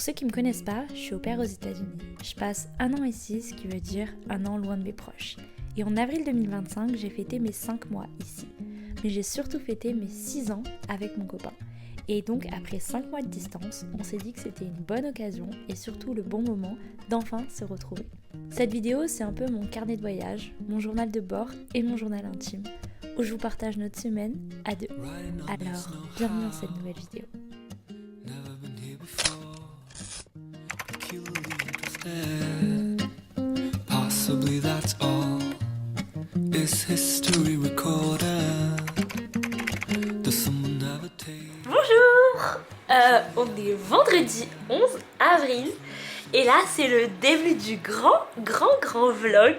Pour ceux qui me connaissent pas, je suis au pair aux États-Unis. Je passe 1 an ici, ce qui veut dire 1 an loin de mes proches. Et en avril 2025, j'ai fêté mes 5 mois ici. Mais j'ai surtout fêté mes 6 ans avec mon copain. Et donc après 5 mois de distance, on s'est dit que c'était une bonne occasion et surtout le bon moment d'enfin se retrouver. Cette vidéo, c'est un peu mon carnet de voyage, mon journal de bord et mon journal intime, où je vous partage notre semaine à deux. Alors, bienvenue dans cette nouvelle vidéo. Possibly that's all. Is history recorded? Does someone ever take... Bonjour, on est vendredi 11 avril et là c'est le début du grand vlog.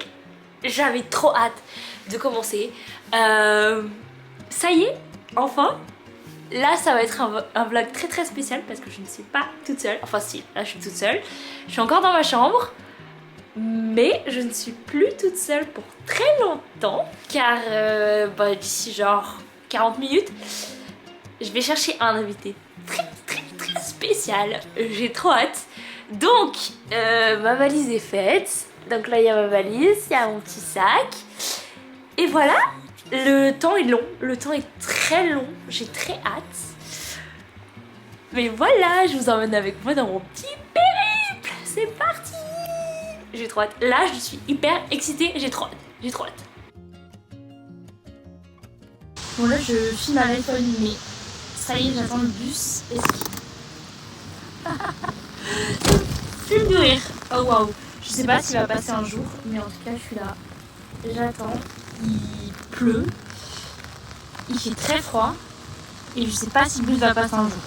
J'avais trop hâte de commencer. Ça y est, enfin. Là ça va être un vlog très spécial parce que je ne suis pas toute seule. Enfin si, là je suis toute seule. Je suis encore dans ma chambre. Mais je ne suis plus toute seule pour très longtemps. Car d'ici genre 40 minutes, je vais chercher un invité très spécial. J'ai trop hâte. Donc ma valise est faite. Donc là il y a ma valise, il y a mon petit sac. Et voilà. Le temps est long, le temps est très long, j'ai très hâte. Mais voilà, je vous emmène avec moi dans mon petit périple. C'est parti. J'ai trop hâte. Là, je suis hyper excitée, j'ai trop hâte. Bon là, je filme ma téléphone, mais ça y est, j'attends le bus. Film de rire. Oh waouh. Je sais pas s'il va passer un jour, mais en tout cas, je suis là. J'attends. Il pleut, il fait très froid et je sais pas si le bus va passer un jour.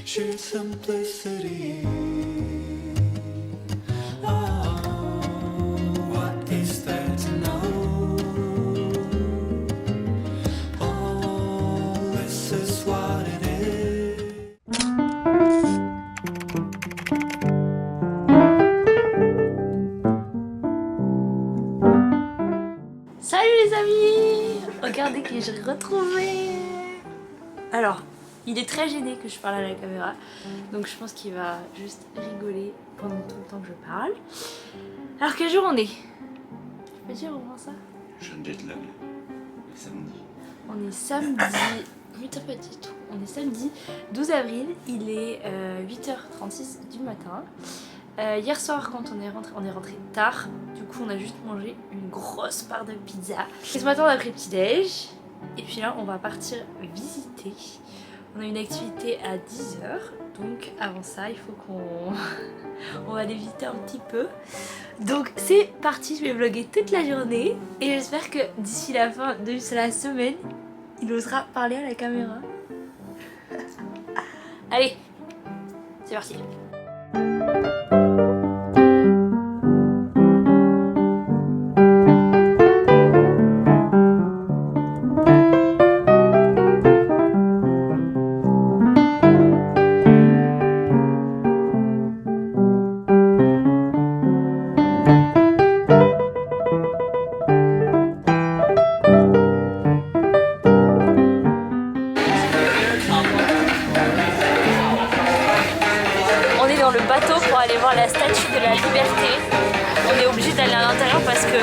Sheer simplicity. Oh, what is there to know? Oh, this is what it is. Salut les amis! Regardez qui j'ai retrouvé! Alors, il est très gêné que je parle à la caméra, donc je pense qu'il va juste rigoler pendant tout le temps que je parle. Alors quel jour on est? Je peux dire au moins ça? Je suis un jet lag. Samedi. On est samedi... 8h pas du tout. On est samedi 12 avril, il est 8h36 du matin. Hier soir quand on est rentré tard, du coup on a juste mangé une grosse part de pizza. Et ce matin on a pris le petit déj, et puis là on va partir visiter. On a une activité à 10h, donc avant ça il faut qu'on on va aller visiter un petit peu. Donc c'est parti, je vais vlogger toute la journée et j'espère que d'ici la fin de la semaine, il osera parler à la caméra. Allez, c'est parti. Le bateau pour aller voir la statue de la liberté. On est obligé d'aller à l'intérieur parce que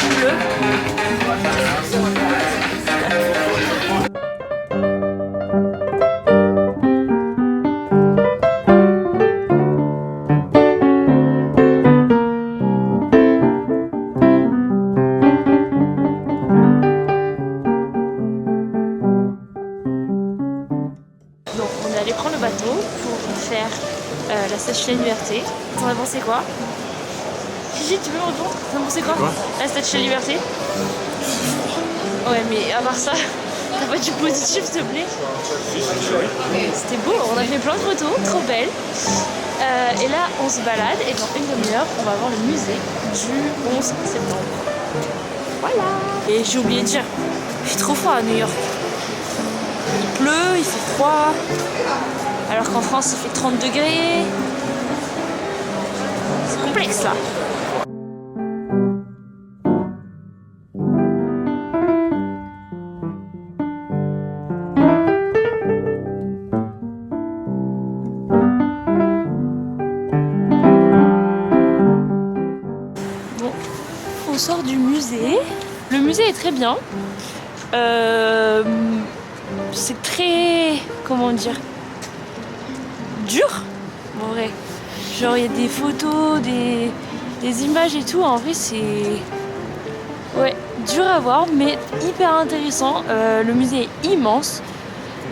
il pleut. Donc on est allé prendre le bateau pour faire la statue de la liberté. T'en as pensé quoi? Gigi, tu peux me répondre? T'en as pensé quoi? La statue de la liberté? Ouais, mais à part ça, On va du positif, s'il te plaît. C'était beau, on a fait plein de photos, trop belles. Et là, on se balade et dans une demi-heure, on va voir le musée du 11 septembre. Voilà. Et j'ai oublié de dire, il fait trop froid à New York. Il pleut, il fait froid. Alors qu'en France, il fait 30 degrés. C'est complexe là. On sort du musée. Le musée est très bien. C'est très... comment dire, dur en vrai. Genre il y a des photos, des images et tout. En vrai c'est... ouais, dur à voir mais hyper intéressant. Le musée est immense.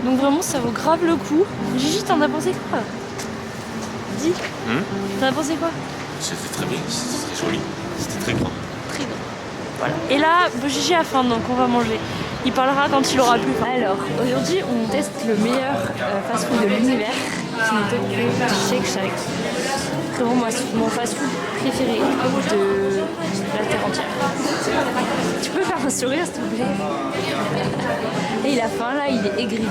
Donc vraiment ça vaut grave le coup. Gigi, t'en as pensé quoi? Dis. T'en as pensé quoi? C'était très bien, c'était très joli, c'était très grand. Très grand. Voilà. Et là, Gigi a faim donc on va manger. Il parlera quand il aura plus faim. Alors, aujourd'hui on teste le meilleur fast-food de l'univers qui n'est autre que Shake Shack. Vraiment mon fast-food préféré de la terre entière. Tu peux faire un sourire s'il te plaît? Et il a faim là, il est aigri.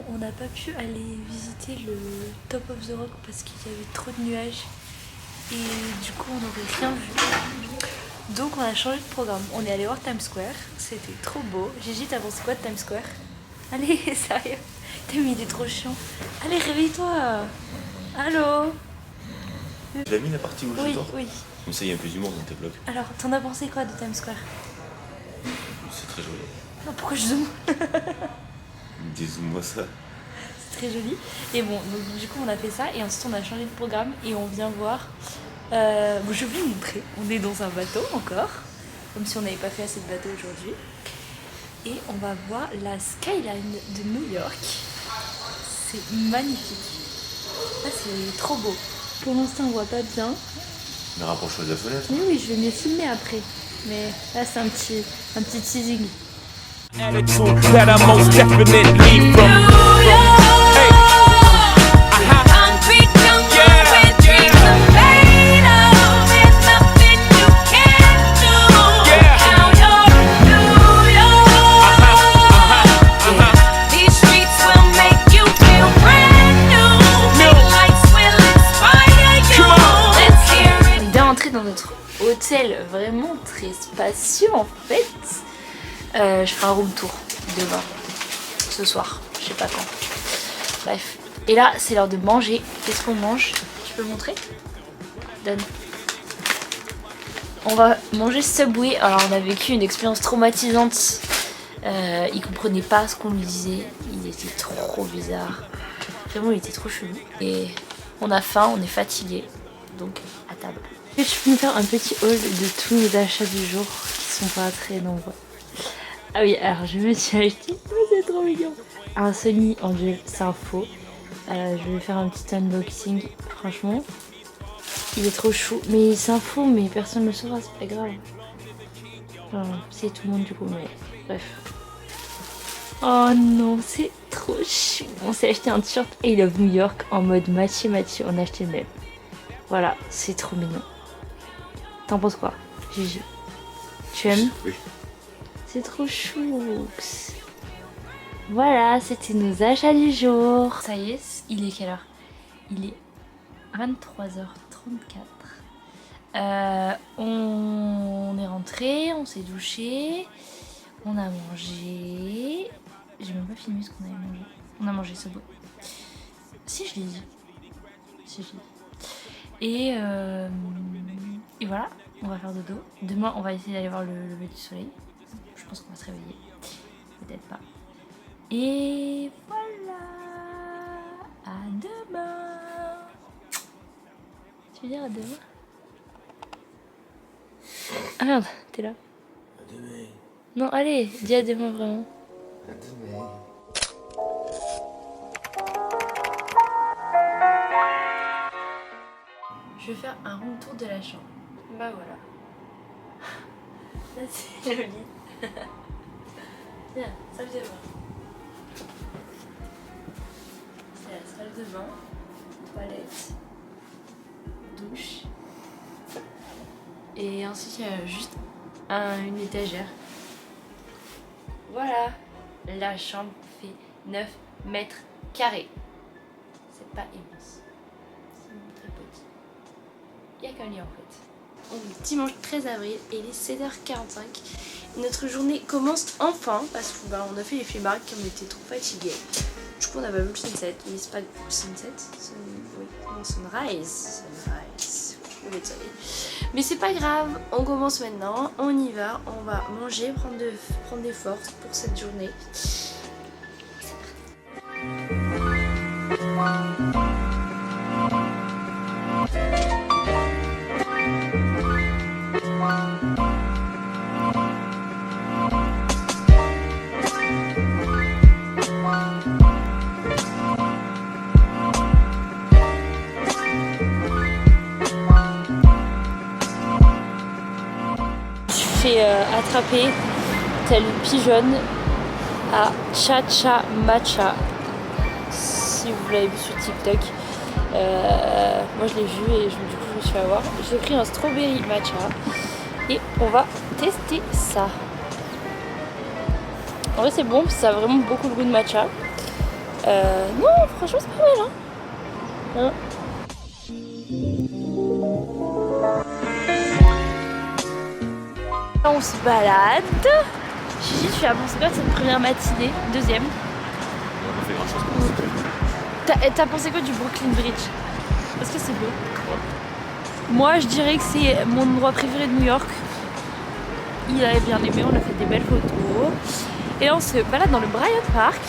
On n'a pas pu aller visiter le Top of the Rock parce qu'il y avait trop de nuages et du coup on n'aurait rien vu. Donc on a changé de programme. On est allé voir Times Square, c'était trop beau. Gigi, t'as pensé quoi de Times Square? Allez, sérieux, t'as mis, il est trop chiant. Allez, réveille-toi. Allô? Tu l'as mis la partie où je Oui, dors? oui. Comme ça il y a un peu d'humour dans tes vlogs. Alors, t'en as pensé quoi de Times Square? C'est très joli. Non, pourquoi je zoome? Dézoome-moi ça. C'est très joli. Et bon, donc, du coup on a fait ça et ensuite on a changé de programme et on vient voir... bon, je vais vous montrer. On est dans un bateau encore, comme si on n'avait pas fait assez de bateaux aujourd'hui. Et on va voir la skyline de New York. C'est magnifique. Là c'est trop beau. Pour l'instant on voit pas bien. Mais rapproche-toi de la fenêtre. Oui, oui, je vais me filmer après. Mais là c'est un petit teasing. Attitude that I most definitely from. Hey. Concrete jungle with dreams of freedom. There's nothing you can't do. Now you're New York. These streets will make you feel brand new. Big lights will inspire you. Let's hear it. On est bien entré dans notre hôtel vraiment très spacieux en fait. Je ferai un room tour demain, ce soir, je sais pas quand. Bref. Et là, c'est l'heure de manger. Qu'est-ce qu'on mange? Tu peux montrer? Donne. On va manger Subway. Alors, on a vécu une expérience traumatisante. Il comprenait pas ce qu'on lui disait. Il était trop bizarre. Vraiment, il était trop chelou. Et on a faim, on est fatigué. Donc, à table. Est-ce que tu peux me faire un petit haul de tous nos achats du jour qui sont pas très nombreux? Ah oui, alors je me suis acheté, oh, c'est trop mignon, un Sony en duel, c'est un faux. Je vais faire un petit unboxing, franchement, il est trop chou. Mais c'est un faux, mais personne ne le saura, c'est pas grave. Enfin, c'est tout le monde du coup, mais bref. Oh non, c'est trop chou. On s'est acheté un t-shirt I Love New York en mode matchy, on a acheté le même. Voilà, c'est trop mignon. T'en penses quoi, Gigi? Tu aimes? Oui. C'est trop chou. Voilà, c'était nos achats du jour. Ça y est, il est quelle heure? Il est 23h34. On est rentré, on s'est douché, on a mangé. J'ai même pas filmé ce qu'on avait mangé. On a mangé Subway. Si, je l'ai dit. Si, je l'ai dit. Et voilà, on va faire dodo. Demain, on va essayer d'aller voir le lever du soleil. Je pense qu'on va se réveiller. Peut-être pas. Et voilà. À demain. Tu veux dire à demain? Ah merde, t'es là. À demain. Non, allez, dis à demain vraiment. À demain. Je vais faire un room tour de la chambre. Bah voilà. Là c'est joli. Bien, salle de bain. C'est la salle de bain, toilette, douche. Et ensuite il y a juste une étagère. Voilà. La chambre fait 9 mètres carrés. C'est pas immense. C'est très petit. Il y a qu'un lit en fait. On est dimanche 13 avril et il est 7h45. Et notre journée commence enfin parce qu'on a fait les flemmards comme on était trop fatigués. Du coup on a pas vu le sunset, mais c'est pas sunset, oui, non, sunrise. Lever de soleil. Mais c'est pas grave, on commence maintenant, on y va, on va manger, prendre des forces pour cette journée. Attrapé tel une pigeonne à Cha-Cha Matcha, si vous l'avez vu sur TikTok. Moi je l'ai vu et du coup je me suis avoir. J'ai pris un strawberry matcha et on va tester ça. En vrai c'est bon parce que ça a vraiment beaucoup le goût de matcha. Non franchement c'est pas mal hein. On se balade. Gigi, tu as pensé quoi de cette première matinée? Deuxième. On a fait grand chose. T'as pensé quoi du Brooklyn Bridge? Est-ce que c'est beau? Moi je dirais que c'est mon endroit préféré de New York. Il avait bien aimé, on a fait des belles photos. Et là on se balade dans le Bryant Park.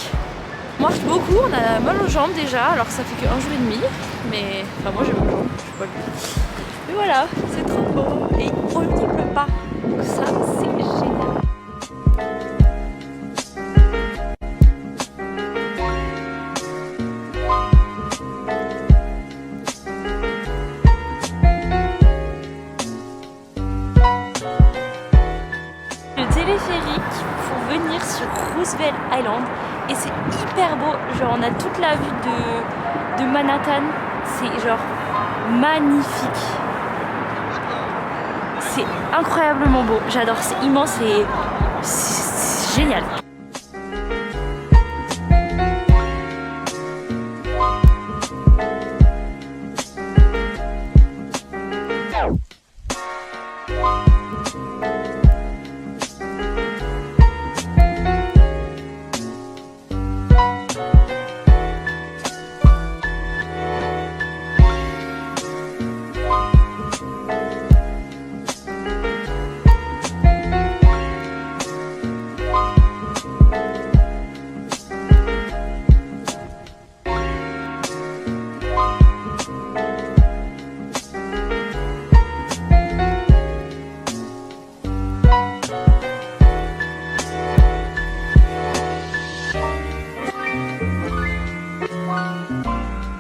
On marche beaucoup, on a mal aux jambes déjà, alors que ça fait qu'un jour et demi. Mais enfin moi j'ai mal aux jambes, je sais pas. Mais voilà, c'est trop beau. Et pour le coup il pleut pas. Donc ça c'est génial. Le téléphérique pour venir sur Roosevelt Island et c'est hyper beau, genre on a toute la vue de Manhattan, c'est genre magnifique. C'est incroyablement beau, j'adore, c'est immense et c'est génial.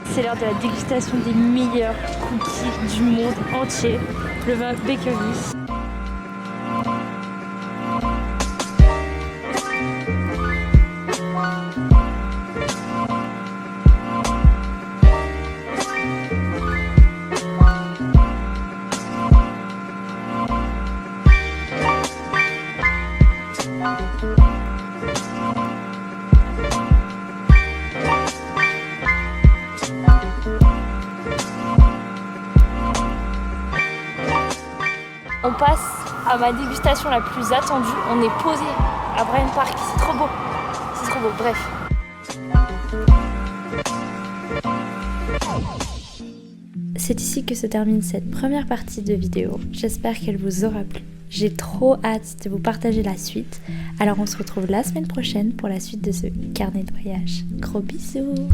C'est l'heure de la dégustation des meilleurs cookies du monde entier, le vin Bakeries. On passe à ma dégustation la plus attendue. On est posé à Bryant Park. C'est trop beau. C'est trop beau. Bref. C'est ici que se termine cette première partie de vidéo. J'espère qu'elle vous aura plu. J'ai trop hâte de vous partager la suite. Alors on se retrouve la semaine prochaine pour la suite de ce carnet de voyage. Gros bisous!